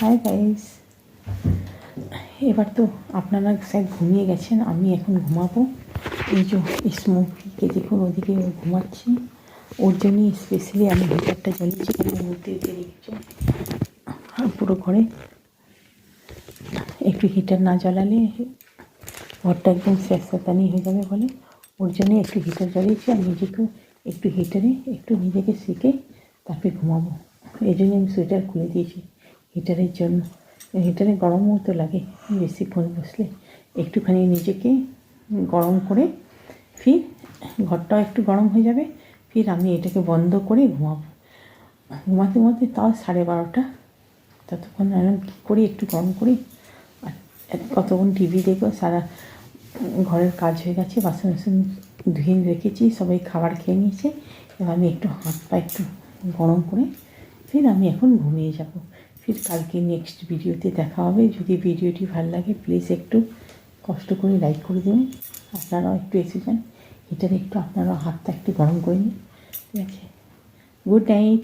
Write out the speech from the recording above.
Hi guys, এবার তো আপনারা স্যার ঘুমিয়ে গেছেন, আমি এখন ঘুমাবো। এই যে স্মোকিকে দেখুন, ওদিকে ঘুমাচ্ছি, ওর জন্যই স্পেশালি আমি হিটারটা জ্বালিয়েছি। কেন মধ্যে দেখছো পুরো ঘরে একটু হিটার না জ্বালালে ঘরটা একদম স্যাঁতস্যাঁতানি হয়ে যাবে বলে ওর জন্যই একটু হিটার জ্বালিয়েছি। আর নিজেকেও একটু হিটারে একটু নিজেকে সেঁকে তারপরে ঘুমাবো। এই জন্য আমি সোয়েটার খুলে দিয়েছি হিটারের জন্য। হিটারে গরমও তো লাগে বেশিক্ষণ বসলে, একটুখানি নিজেকে গরম করে ফির ঘরটাও একটু গরম হয়ে যাবে, ফির আমি এটাকে বন্ধ করে ঘুমাবো। ঘুমাতে ঘুমাতে তাও 12:30, ততক্ষণ আমি কী করি একটু গরম করি। আর কতক্ষণ টিভি দেখবো, সারা ঘরের কাজ হয়ে গেছে, বাসন বাসন ধুয়ে রেখেছি, সবাই খাবার খেয়ে নিয়েছে। এবার আমি একটু হাত পা একটু গরম করে ফির আমি এখন ঘুমিয়ে যাব। ফির কালকে নেক্সট ভিডিওতে দেখা হবে। যদি ভিডিওটি ভালো লাগে প্লিজ একটু কষ্ট করে লাইক করে দেবেন। আপনারাও একটু এসে যান, এটার একটু আপনারাও হাতটা একটু গরম করে নিন, ঠিক আছে? Good night.